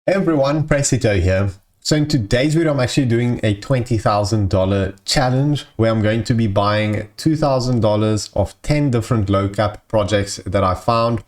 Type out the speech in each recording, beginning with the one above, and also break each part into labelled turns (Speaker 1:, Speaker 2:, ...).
Speaker 1: Hey everyone, Presito here. So in today's video, I'm actually doing a $20,000 challenge where I'm going to be buying $2,000 of 10 different low cap projects that I found.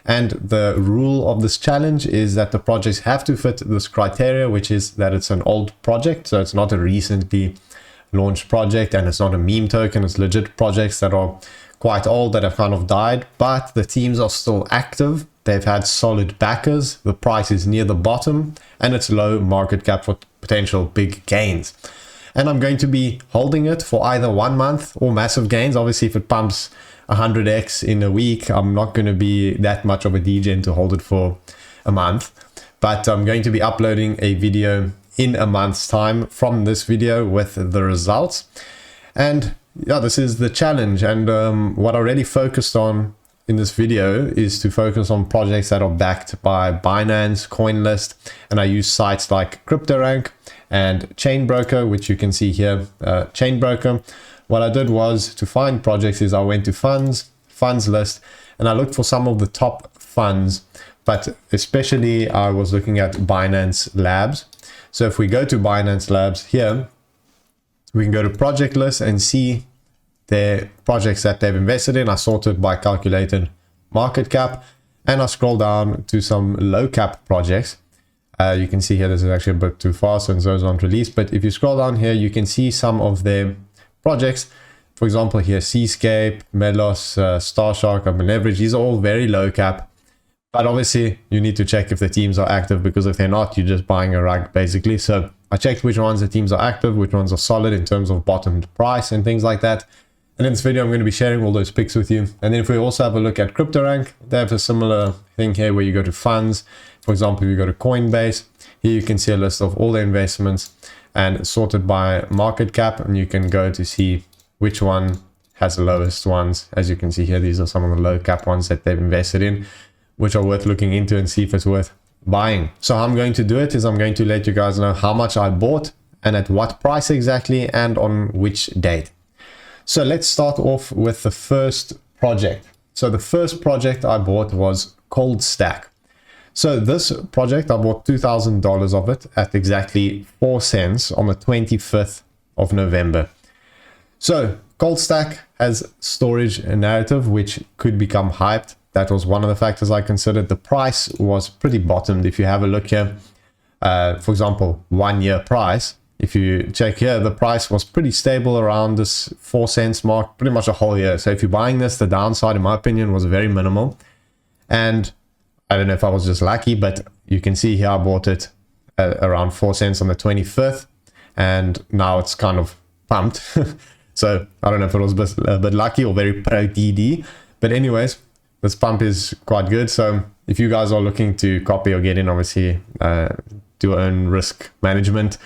Speaker 1: And the rule of this challenge is that the projects have to fit this criteria, which is that it's an old project. So it's not a recently launched project and it's not a meme token. It's legit projects that are quite old that have kind of died, but the teams are still active. They've had solid backers, the price is near the bottom, and it's low market cap for potential big gains. And I'm going to be holding it for either 1 month or massive gains. Obviously, if it pumps 100x in a week, I'm not going to be that much of a degen to hold it for a month. But I'm going to be uploading a video in a month's time from this video with the results. And yeah, this is the challenge. And what I really focused on in this video is to focus on projects that are backed by Binance, Coinlist, and I use sites like CryptoRank and Chainbroker, which you can see here, Chainbroker. What I did was to find projects is I went to funds list, and I looked for some of the top funds, but especially I was looking at Binance Labs. So if we go to Binance Labs here, we can go to project list and see the projects that they've invested in. I sorted by calculated market cap, and I scroll down to some low cap projects. You can see here this is actually a bit too fast and those aren't released, but if you scroll down here you can see some of their projects. For example, here Seascape, Melos, Starshark, Urban Leverage. These are all very low cap, but obviously you need to check if the teams are active, because if they're not, you're just buying a rug basically. So I checked which ones the teams are active, which ones are solid in terms of bottomed price and things like that. And in this video, I'm going to be sharing all those picks with you. And then if we also have a look at CryptoRank, they have a similar thing here where you go to funds. For example, if you go to Coinbase, here you can see a list of all the investments and sorted by market cap. And you can go to see which one has the lowest ones. As you can see here, these are some of the low cap ones that they've invested in, which are worth looking into and see if it's worth buying. So how I'm going to do it is I'm going to let you guys know how much I bought and at what price exactly and on which date. So let's start off with the first project. So the first project I bought was Cold Stack. So this project, I bought $2,000 of it at exactly 4 cents on the 25th of November. So Cold Stack has storage narrative, which could become hyped. That was one of the factors I considered. The price was pretty bottomed. If you have a look here, for example, 1 year price, if you check here, the price was pretty stable around this 4 cents mark pretty much a whole year. So if you're buying this, the downside, in my opinion, was very minimal. And I don't know if I was just lucky, but you can see here I bought it at around 4 cents on the 25th. And now it's kind of pumped. So I don't know if it was a bit lucky or very pro DD. But anyways, this pump is quite good. So if you guys are looking to copy or get in, obviously do your own risk management.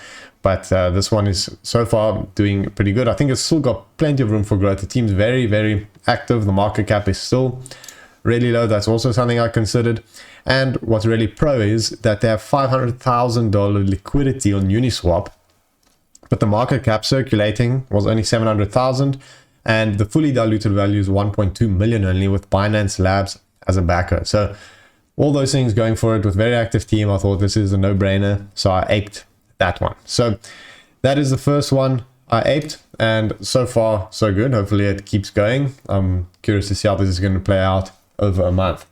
Speaker 1: But this one is so far doing pretty good. I think it's still got plenty of room for growth. The team's very, very active. The market cap is still really low. That's also something I considered. And what's really pro is that they have $500,000 liquidity on Uniswap, but the market cap circulating was only 700,000, and the fully diluted value is 1.2 million only, with Binance Labs as a backer. So all those things going for it with very active team. I thought this is a no-brainer, so I aped that one. So that is the first one I aped, and so far so good. Hopefully it keeps going. I'm curious to see how this is going to play out over a month.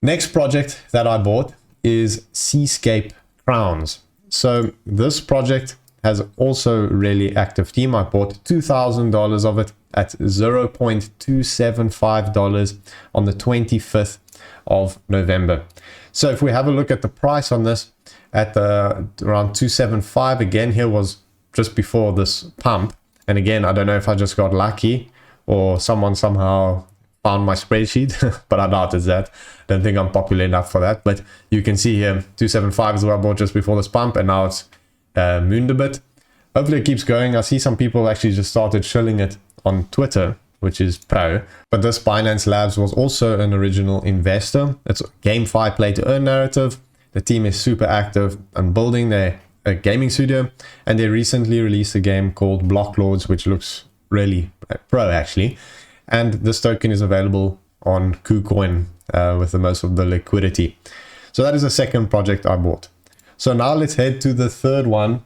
Speaker 1: Next project that I bought is Seascape Crowns. So this project has also really active team. I bought $2,000 of it at $0.275 on the 25th of November. So if we have a look at the price on this, at around 275, again here was just before this pump, and again I don't know if I just got lucky or someone somehow found my spreadsheet, but I doubt it's that. Don't think I'm popular enough for that. But you can see here 275 is what I bought just before this pump, and now it's mooned a bit. Hopefully it keeps going. I see some people actually just started shilling it on Twitter, which is pro. But this Binance Labs was also an original investor. It's GameFi play to earn narrative. The team is super active and building their gaming studio, and they recently released a game called Block Lords, which looks really pro actually. And this token is available on KuCoin with the most of the liquidity. So that is the second project I bought. So now let's head to the third one,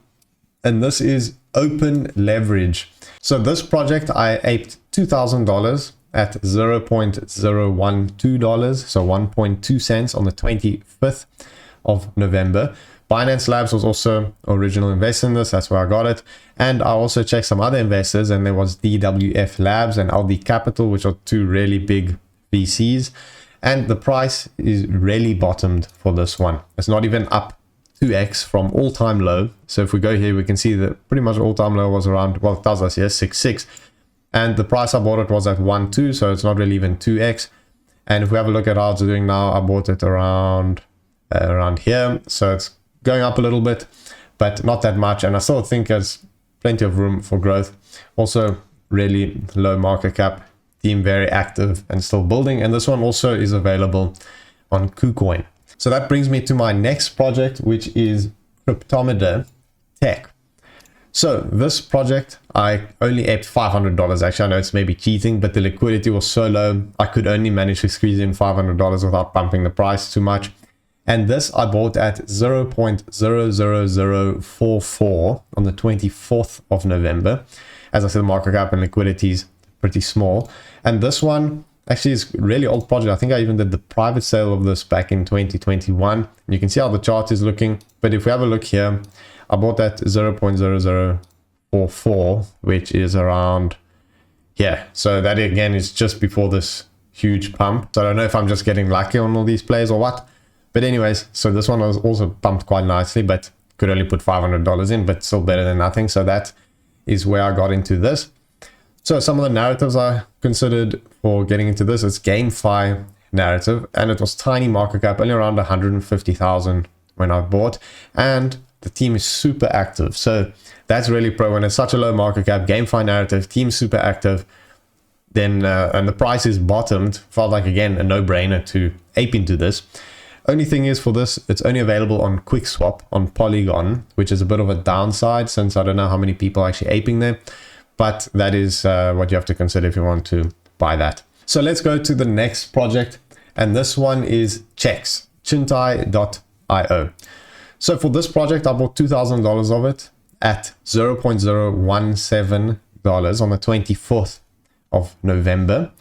Speaker 1: and this is Open Leverage. So this project I aped $2,000 at $0.012, so 1.2 cents on the 25th of November. Binance Labs was also original investor in this, that's where I got it. And I also checked some other investors, and there was DWF Labs and LD Capital, which are two really big VCs. And the price is really bottomed for this one. It's not even up 2x from all-time low. So if we go here, we can see that pretty much all-time low was around, well, it tells us here 6.6, and the price I bought it was at 1.2, so it's not really even 2x. And if we have a look at how it's doing now, I bought it around here, so it's going up a little bit, but not that much, and I still think there's plenty of room for growth. Also really low market cap, team very active and still building, and this one also is available on KuCoin. So that brings me to my next project, which is Cryptometer Tech. So this project, I only aped $500. Actually, I know it's maybe cheating, but the liquidity was so low, I could only manage to squeeze in $500 without bumping the price too much. And this I bought at 0.00044 on the 24th of November. As I said, the market cap and liquidity is pretty small. And this one actually is a really old project. I think I even did the private sale of this back in 2021. You can see how the chart is looking. But if we have a look here, I bought that 0.0044, which is around here. So that again is just before this huge pump. So I don't know if I'm just getting lucky on all these plays or what. But anyways, so this one was also pumped quite nicely, but could only put $500 in, but still better than nothing. So that is where I got into this. So some of the narratives I considered for getting into this, it's GameFi narrative, and it was tiny market cap, only around 150,000 when I bought, and the team is super active. So that's really pro. When it's such a low market cap, GameFi narrative, team super active, then and the price is bottomed, felt like again a no-brainer to ape into this. Only thing is for this, it's only available on QuickSwap on Polygon, which is a bit of a downside since I don't know how many people are actually aping there. But that is what you have to consider if you want to buy that. So let's go to the next project. And this one is Checks, Chintai.io. So for this project, I bought $2,000 of it at $0.017 on the 24th of November.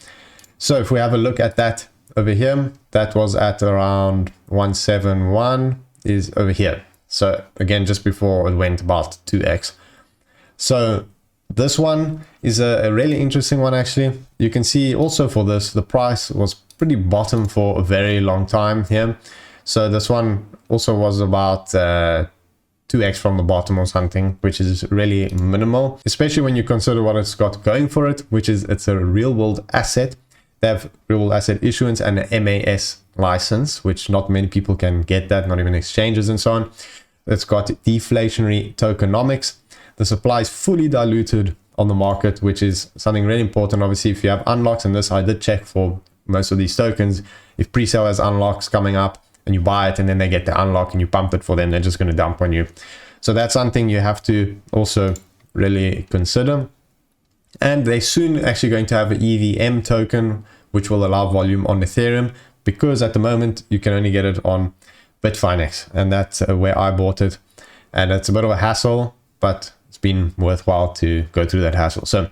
Speaker 1: So if we have a look at that over here, that was at around 171 is over here. So again, just before it went about 2x. So this one is a really interesting one actually. You can see also for this, the price was pretty bottom for a very long time here. So this one also was about 2x from the bottom or something, which is really minimal, especially when you consider what it's got going for it, which is it's a real world asset. They have real world asset issuance and an MAS license, which not many people can get that, not even exchanges and so on. It's got deflationary tokenomics. The supply is fully diluted on the market, which is something really important. Obviously, if you have unlocks, and this I did check for most of these tokens, if pre-sale has unlocks coming up and you buy it and then they get the unlock and you pump it for them, they're just going to dump on you. So that's something you have to also really consider. And they're soon actually going to have an EVM token, which will allow volume on Ethereum, because at the moment you can only get it on Bitfinex, and that's where I bought it. And it's a bit of a hassle, but it's been worthwhile to go through that hassle. So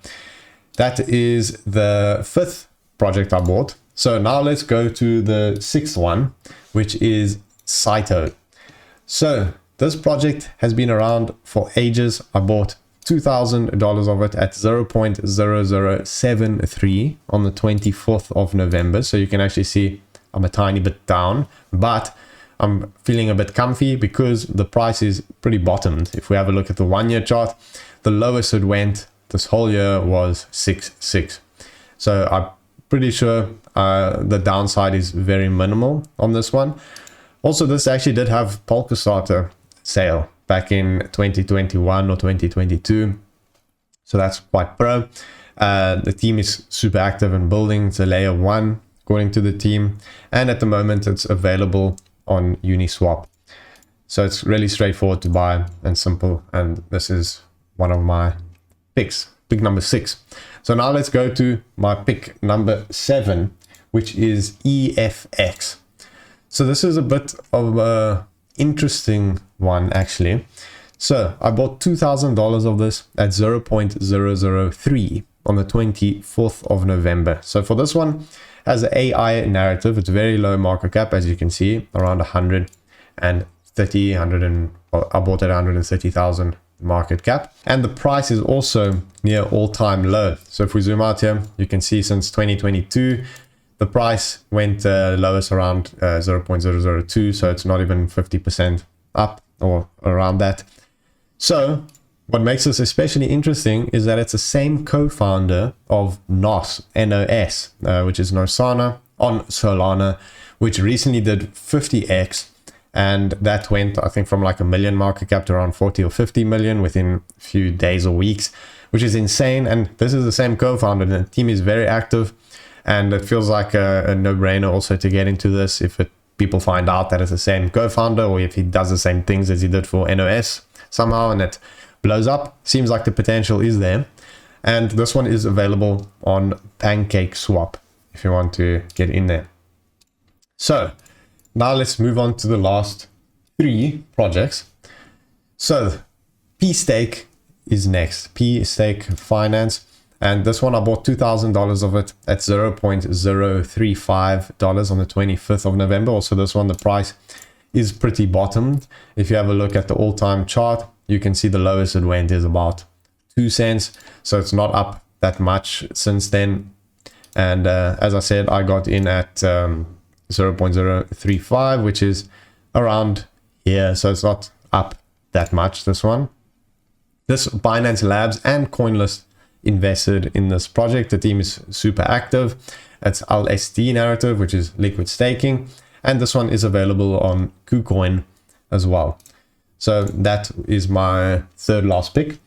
Speaker 1: that is the fifth project I bought. So now let's go to the sixth one, which is Saito. So this project has been around for ages. I bought $2,000 of it at 0.0073 on the 24th of November. So you can actually see I'm a tiny bit down, but I'm feeling a bit comfy because the price is pretty bottomed. If we have a look at the 1 year chart, the lowest it went this whole year was 6.6. So I'm pretty sure the downside is very minimal on this one. Also, this actually did have Polka Starter sale back in 2021 or 2022. So that's quite pro. The team is super active and building. It's a layer 1 according to the team. And at the moment it's available on Uniswap. So it's really straightforward to buy and simple. And this is one of my picks, pick number 6. So now let's go to my pick number 7, which is EFX. So this is a bit of a interesting one actually. So I bought $2,000 of this at 0.003 on the 24th of November. So for this one, as an AI narrative, it's very low market cap, as you can see, around 130, I bought at 130,000 market cap. And the price is also near all-time low. So if we zoom out here, you can see since 2022, the price went lowest around 0.002. So it's not even 50% up or around that. So what makes this especially interesting is that it's the same co-founder of NOS, N-O-S, which is Nosana on Solana, which recently did 50x. And that went, I think, from like $1 million market cap to around 40 or 50 million within a few days or weeks, which is insane. And this is the same co-founder, and the team is very active. And it feels like a no-brainer also to get into this if people find out that it's the same co-founder, or if he does the same things as he did for NOS somehow and it blows up. Seems like the potential is there. And this one is available on PancakeSwap if you want to get in there. So now let's move on to the last 3 projects. So P-Stake is next. P-Stake Finance. And this one I bought $2,000 of it at $0.035 on the 25th of November. Also this one, the price is pretty bottomed. If you have a look at the all-time chart, you can see the lowest it went is about 2 cents. So it's not up that much since then. And as I said, I got in at 0.035, which is around here. So it's not up that much, this one. This Binance Labs and Coinlist invested in this project. The team is super active. It's LST narrative, which is liquid staking. And this one is available on KuCoin as well. So that is my third last pick.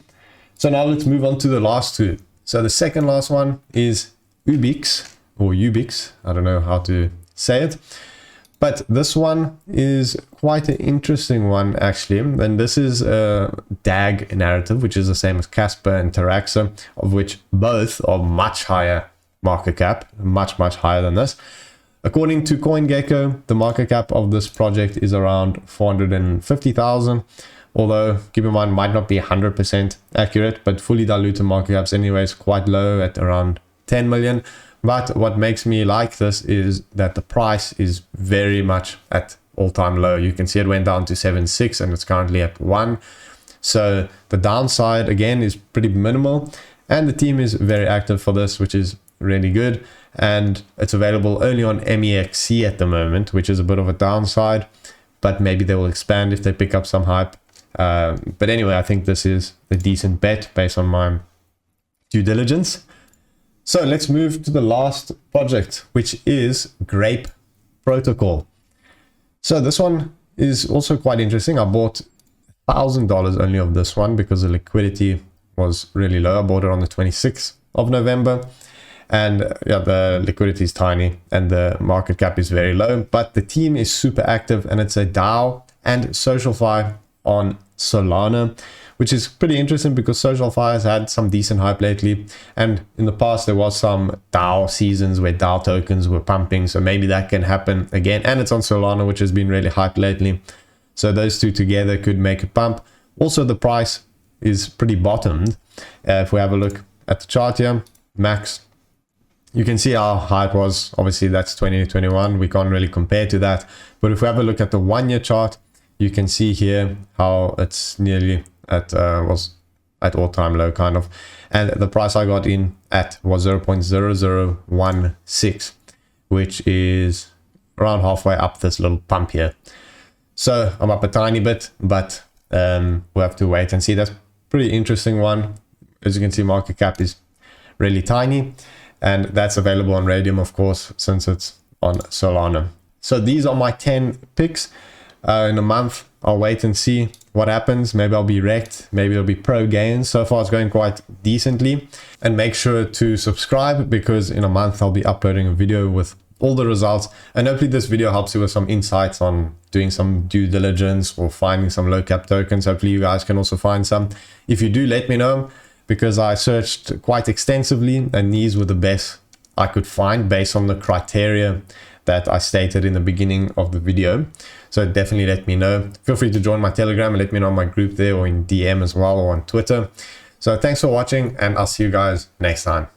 Speaker 1: So now let's move on to the last 2. So the second last one is Ubix or Ubix. I don't know how to say it. But this one is quite an interesting one actually. And this is a DAG narrative, which is the same as Casper and Taraxa, of which both are much higher market cap, much higher than this. According to CoinGecko, the market cap of this project is around 450,000. Although, keep in mind, might not be 100% accurate, but fully diluted market caps anyways quite low at around 10 million. But what makes me like this is that the price is very much at all-time low. You can see it went down to 7.6 and it's currently at 1. So the downside again is pretty minimal, and the team is very active for this, which is really good. And it's available only on MEXC at the moment, which is a bit of a downside, but maybe they will expand if they pick up some hype. But anyway, I think this is a decent bet based on my due diligence. So let's move to the last project, which is Grape Protocol. So this one is also quite interesting. I bought $1,000 only of this one because the liquidity was really low. I bought it on the 26th of November. And yeah, the liquidity is tiny and the market cap is very low, but the team is super active, and it's a DAO and SocialFi on Solana, which is pretty interesting because SocialFi has had some decent hype lately. And in the past, there was some DAO seasons where DAO tokens were pumping. So maybe that can happen again. And it's on Solana, which has been really hyped lately. So those two together could make a pump. Also, the price is pretty bottomed. If we have a look at the chart here, max, you can see how high it was. Obviously, that's 2021. We can't really compare to that. But if we have a look at the 1-year chart, you can see here how it's nearly at was at all-time low kind of. And the price I got in at was 0.0016, which is around halfway up this little pump here. So I'm up a tiny bit, but we'll have to wait and see. That's pretty interesting one. As you can see, market cap is really tiny. And that's available on Radium, of course, since it's on Solana. So these are my 10 picks. In a month, I'll wait and see what happens. Maybe I'll be wrecked. Maybe it'll be pro gains. So far, it's going quite decently. And make sure to subscribe, because in a month, I'll be uploading a video with all the results. And hopefully this video helps you with some insights on doing some due diligence or finding some low cap tokens. Hopefully you guys can also find some. If you do, let me know, because I searched quite extensively and these were the best I could find based on the criteria that I stated in the beginning of the video. So definitely let me know. Feel free to join my Telegram and let me know in my group there, or in DM as well, or on Twitter. So thanks for watching, and I'll see you guys next time.